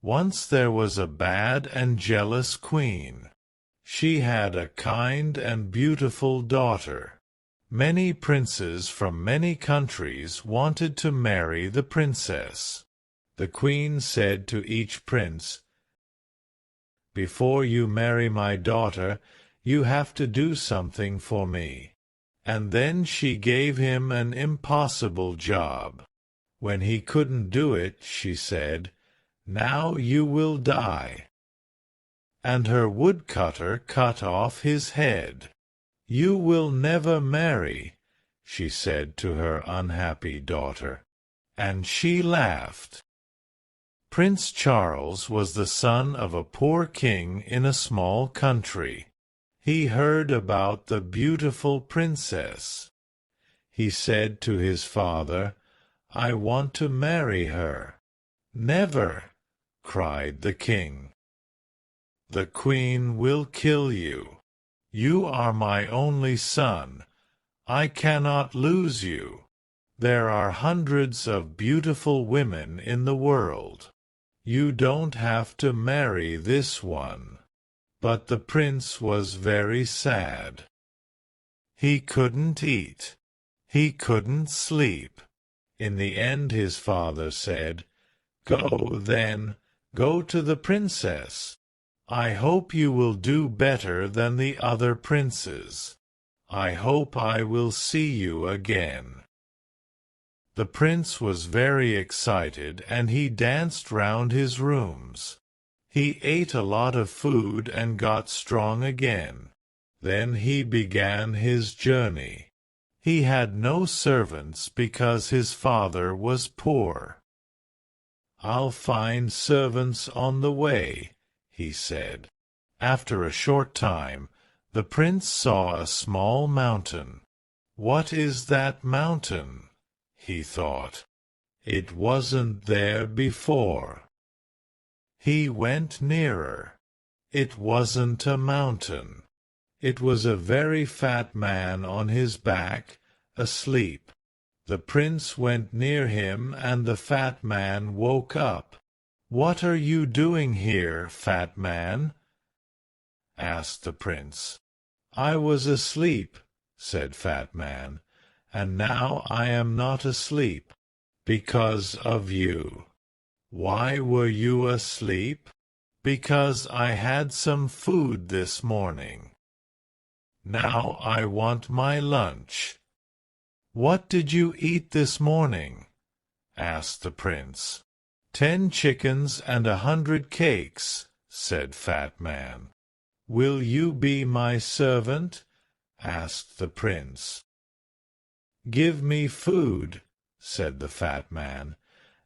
Once there was a bad and jealous queen. She had a kind and beautiful daughter. Many princes from many countries wanted to marry the princess. The queen said to each prince, "Before you marry my daughter, you have to do something for me." And then she gave him an impossible job. When he couldn't do it, she said, "Now you will die." And her woodcutter cut off his head. "You will never marry," she said to her unhappy daughter. And she laughed. Prince Charles was the son of a poor king in a small country. He heard about the beautiful princess. He said to his father, "I want to marry her." "Never!" cried the king. "The queen will kill you. You are my only son. I cannot lose you. There are hundreds of beautiful women in the world. You don't have to marry this one." But the prince was very sad. He couldn't eat. He couldn't sleep. In the end his father said, "Go, then, go to the princess. I hope you will do better than the other princes. I hope I will see you again." The prince was very excited, and he danced round his rooms. He ate a lot of food and got strong again. Then he began his journey. He had no servants because his father was poor. "I'll find servants on the way," he said. After a short time, the prince saw a small mountain. "What is that mountain?" he thought. "It wasn't there before." He went nearer. It wasn't a mountain. It was a very fat man on his back, asleep. The prince went near him, and the fat man woke up. "What are you doing here, fat man?" asked the prince. "I was asleep," said Fat Man, "and now I am not asleep, because of you." "Why were you asleep?" "Because I had some food this morning. Now I want my lunch." "What did you eat this morning?" asked the prince. 10 chickens and 100 cakes," said Fat Man. "Will you be my servant?" asked the prince. "Give me food," said the Fat Man,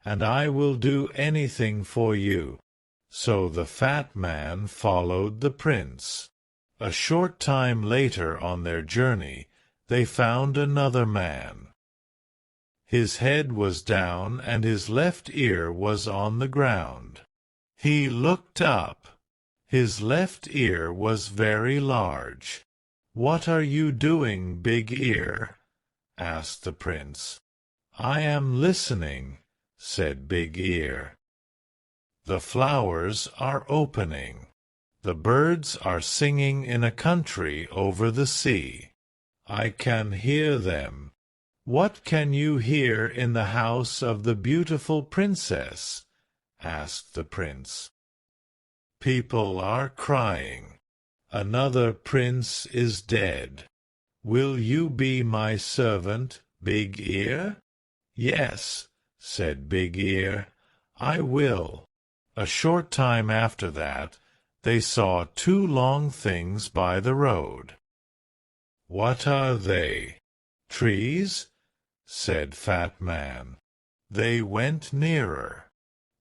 "and I will do anything for you." So the Fat Man followed the prince. A short time later on their journey, they found another man. His head was down and his left ear was on the ground. He looked up. His left ear was very large. "What are you doing, Big Ear?" asked the prince. "I am listening," said Big Ear. "The flowers are opening. The birds are singing in a country over the sea. I can hear them." "What can you hear in the house of the beautiful princess?" asked the prince. "People are crying. Another prince is dead. Will you be my servant, Big Ear?" "Yes," said Big Ear, "I will." A short time after that, they saw 2 long things by the road. "What are they? Trees?" said Fat Man. They went nearer.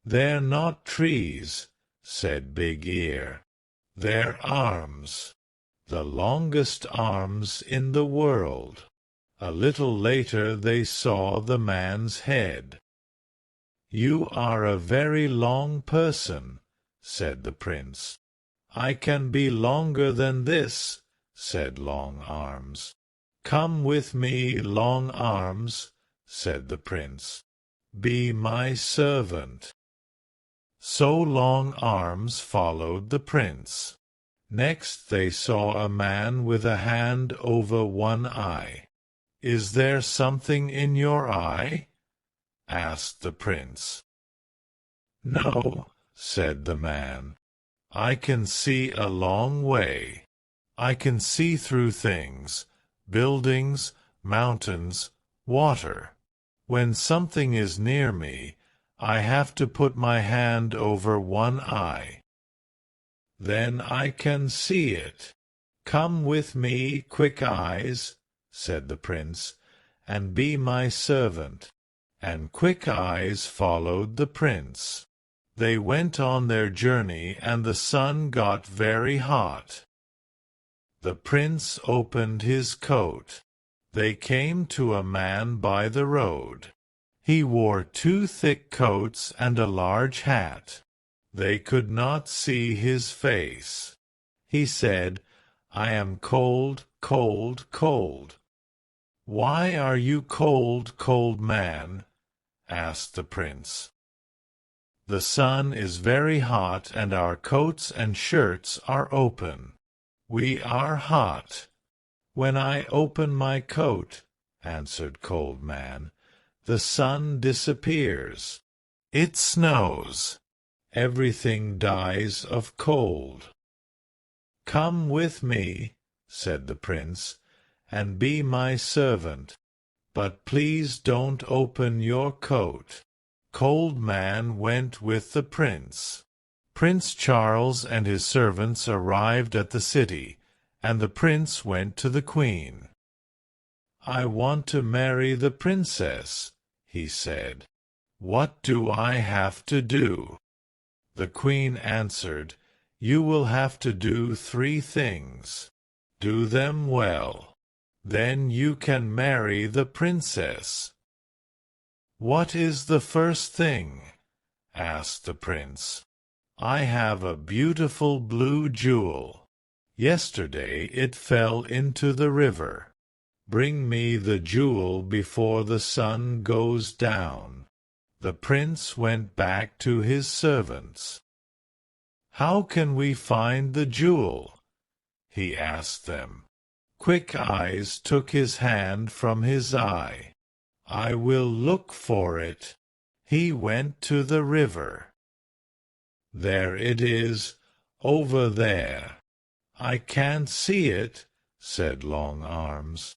"They're not trees," said Big Ear. "They're arms. The longest arms in the world." A little later they saw the man's head. "You are a very long person," said the prince. "I can be longer than this," said Long Arms. "Come with me, Long Arms," said the prince. "Be my servant." So Long Arms followed the prince. Next they saw a man with a hand over one eye. "Is there something in your eye?" asked the prince. "No," said the man. "I can see a long way. I can see through things, buildings, mountains, water. When something is near me, I have to put my hand over one eye. Then I can see it. Come with me, Quick Eyes," said the prince, "and be my servant." And Quick Eyes followed the prince. They went on their journey, and the sun got very hot. The prince opened his coat. They came to a man by the road. He wore 2 thick coats and a large hat. They could not see his face. He said, "I am cold, cold, cold." "Why are you cold, cold man?" asked the prince. "The sun is very hot, and our coats and shirts are open. We are hot." "When I open my coat," answered Cold Man, "the sun disappears. It snows. Everything dies of cold." "Come with me," said the prince, "and be my servant. But please don't open your coat." Cold Man went with the prince. Prince Charles and his servants arrived at the city, and the prince went to the queen. "I want to marry the princess," he said. "What do I have to do?" The queen answered, "You will have to do 3 things. Do them well. Then you can marry the princess." "What is the first thing?" asked the prince. "I have a beautiful blue jewel. Yesterday it fell into the river. Bring me the jewel before the sun goes down." The prince went back to his servants. "How can we find the jewel?" he asked them. Quick Eyes took his hand from his eye. "I will look for it." He went to the river. "There it is, over there." "I can't see it," said Long Arms.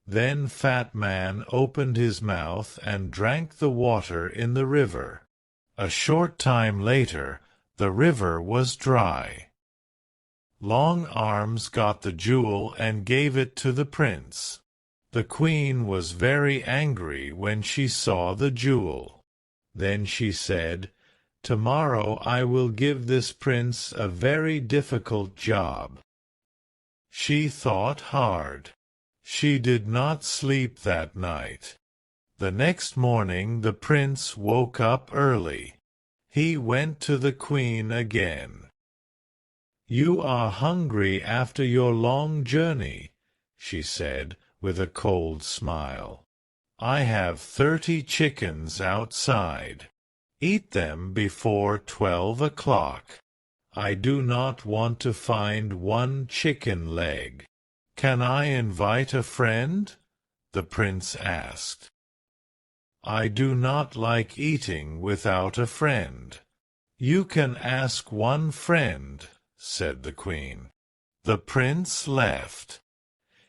Then Fat Man opened his mouth and drank the water in the river. A short time later, the river was dry. Long Arms got the jewel and gave it to the prince. The queen was very angry when she saw the jewel. Then she said, "Tomorrow I will give this prince a very difficult job." She thought hard. She did not sleep that night. The next morning the prince woke up early. He went to the queen again. "You are hungry after your long journey," she said with a cold smile. "I have 30 chickens outside. Eat them before 12 o'clock. I do not want to find one chicken leg." "Can I invite a friend?" the prince asked. "I do not like eating without a friend." "You can ask one friend," said the queen. The prince left.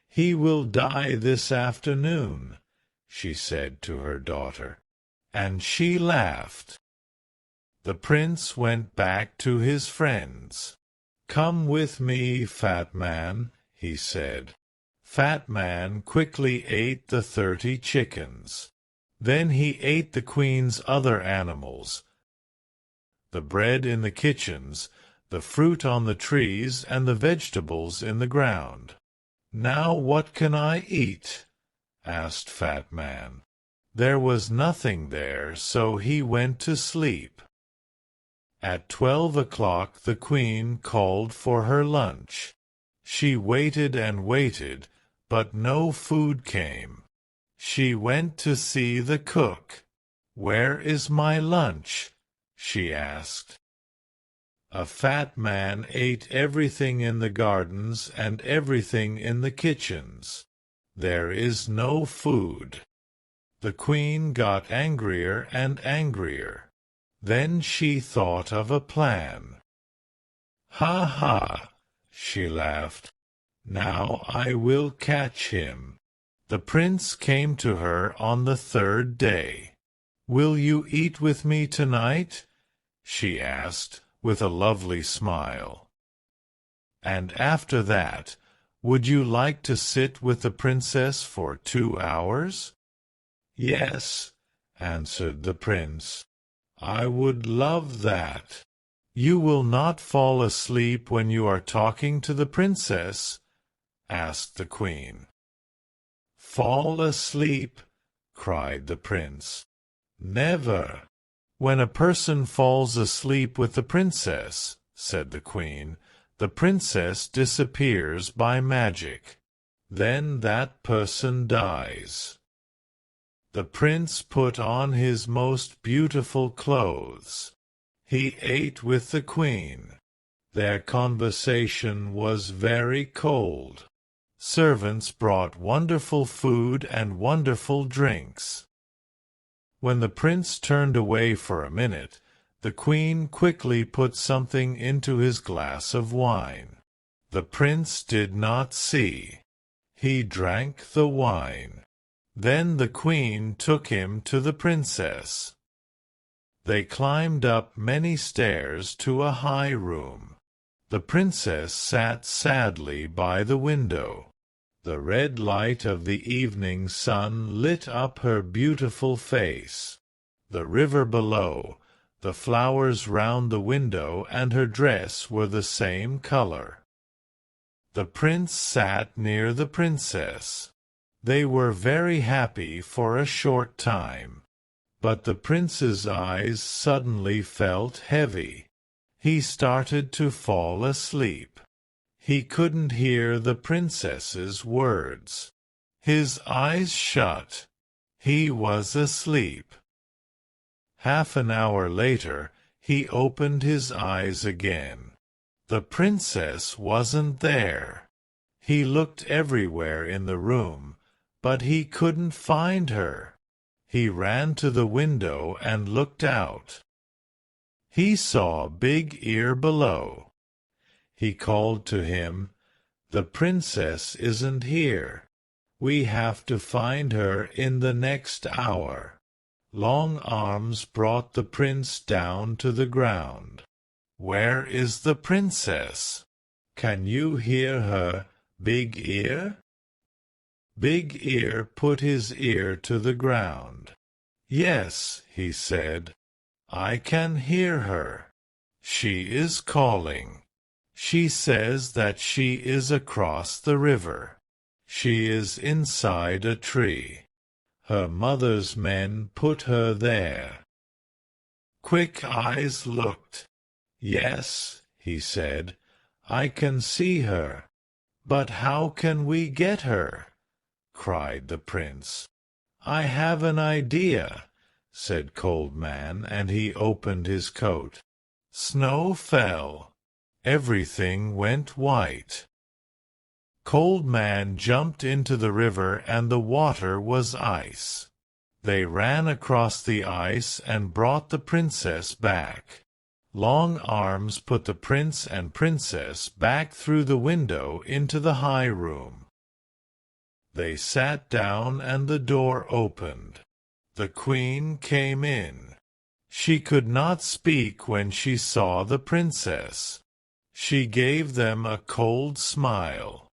"He will die this afternoon," she said to her daughter, and she laughed. The prince went back to his friends. "Come with me, Fat Man," he said. Fat Man quickly ate the 30 chickens. Then he ate the queen's other animals, the bread in the kitchens, the fruit on the trees, and the vegetables in the ground. "Now what can I eat?" asked Fat Man. There was nothing there, so he went to sleep. At 12 o'clock the queen called for her lunch. She waited and waited, but no food came. She went to see the cook. "Where is my lunch?" she asked. A fat man ate everything in the gardens and everything in the kitchens. There is no food. The queen got angrier and angrier. Then she thought of a plan. "Ha ha!" she laughed. "Now I will catch him." The prince came to her on the third day. "Will you eat with me tonight?" she asked, with a lovely smile. "And after that, would you like to sit with the princess for 2 hours?" "Yes," answered the prince. "I would love that." "You will not fall asleep when you are talking to the princess?" asked the queen. "Fall asleep?" cried the prince. "Never." "When a person falls asleep with the princess," said the queen, "the princess disappears by magic. Then that person dies." The prince put on his most beautiful clothes. He ate with the queen. Their conversation was very cold. Servants brought wonderful food and wonderful drinks. When the prince turned away for a minute, the queen quickly put something into his glass of wine. The prince did not see. He drank the wine. Then the queen took him to the princess. They climbed up many stairs to a high room. The princess sat sadly by the window. The red light of the evening sun lit up her beautiful face. The river below, the flowers round the window, and her dress were the same color. The prince sat near the princess. They were very happy for a short time. But the prince's eyes suddenly felt heavy. He started to fall asleep. He couldn't hear the princess's words. His eyes shut. He was asleep. Half an hour later, he opened his eyes again. The princess wasn't there. He looked everywhere in the room, but he couldn't find her. He ran to the window and looked out. He saw Big Ear below. He called to him, "The princess isn't here. We have to find her in the next hour." Long Arms brought the prince down to the ground. "Where is the princess? Can you hear her, Big Ear?" Big Ear put his ear to the ground. "Yes," he said, "I can hear her. She is calling. She says that she is across the river. She is inside a tree. Her mother's men put her there." Quick Eyes looked. "Yes," he said, "I can see her. But how can we get her?" cried the prince. "I have an idea," said Cold Man, and he opened his coat. Snow fell. Everything went white. Cold Man jumped into the river and the water was ice. They ran across the ice and brought the princess back. Long Arms put the prince and princess back through the window into the high room. They sat down and the door opened. The queen came in. She could not speak when she saw the princess. She gave them a cold smile.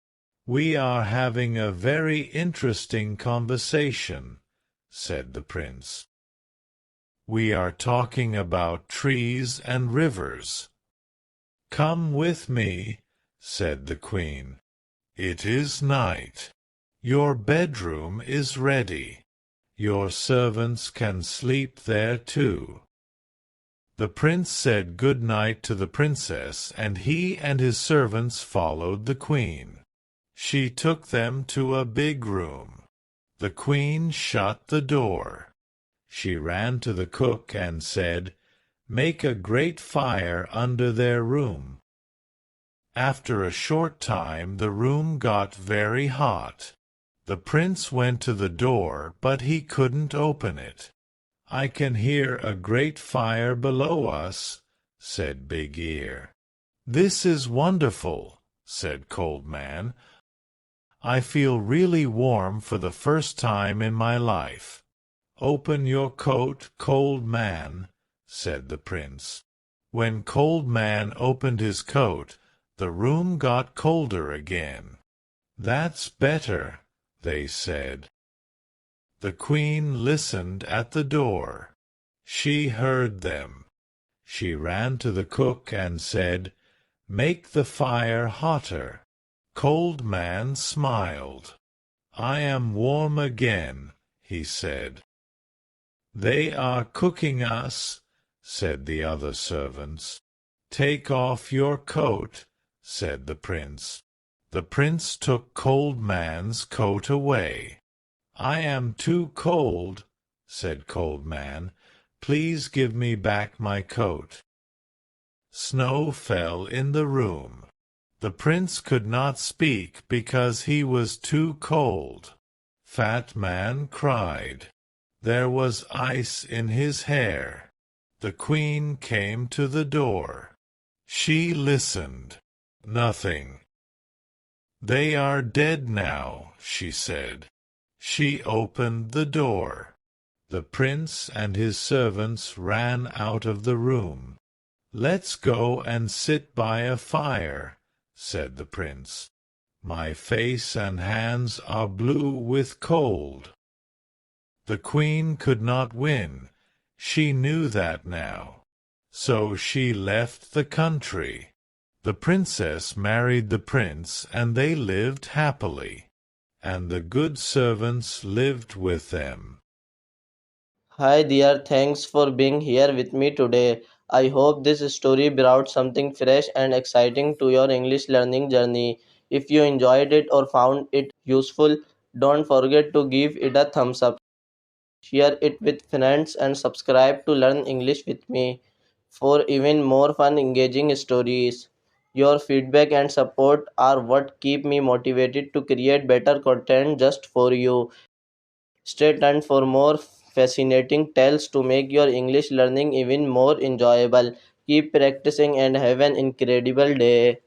"We are having a very interesting conversation," said the prince. "We are talking about trees and rivers." "Come with me," said the queen. "It is night. Your bedroom is ready. Your servants can sleep there too." The prince said good night to the princess, and he and his servants followed the queen. She took them to a big room. The queen shut the door. She ran to the cook and said, make a great fire under their room. After a short time the room got very hot. The prince went to the door, but he couldn't open it. "I can hear a great fire below us," said Big Ear. "This is wonderful," said Cold Man. "I feel really warm for the first time in my life." "Open your coat, Cold Man," said the prince. When Cold Man opened his coat, the room got colder again. "That's better," they said. The queen listened at the door. She heard them. She ran to the cook and said, "Make the fire hotter." Cold Man smiled. "I am warm again," he said. "They are cooking us," said the other servants. "Take off your coat," said the prince. The prince took Cold Man's coat away. "I am too cold," said Cold Man. "Please give me back my coat." Snow fell in the room. The prince could not speak because he was too cold. Fat Man cried. There was ice in his hair. The queen came to the door. She listened. Nothing. "They are dead now," she said. She opened the door. The prince and his servants ran out of the room. "Let's go and sit by a fire," said the prince. "My face and hands are blue with cold." The queen could not win. She knew that now. So she left the country. The princess married the prince, and they lived happily. And the good servants lived with them. Hi dear, thanks for being here with me today. I hope this story brought something fresh and exciting to your English learning journey. If you enjoyed it or found it useful, don't forget to give it a thumbs up, share it with friends, and subscribe to Learn English with me for even more fun, engaging stories. Your feedback and support are what keep me motivated to create better content just for you. Stay tuned for more fascinating tales to make your English learning even more enjoyable. Keep practicing and have an incredible day.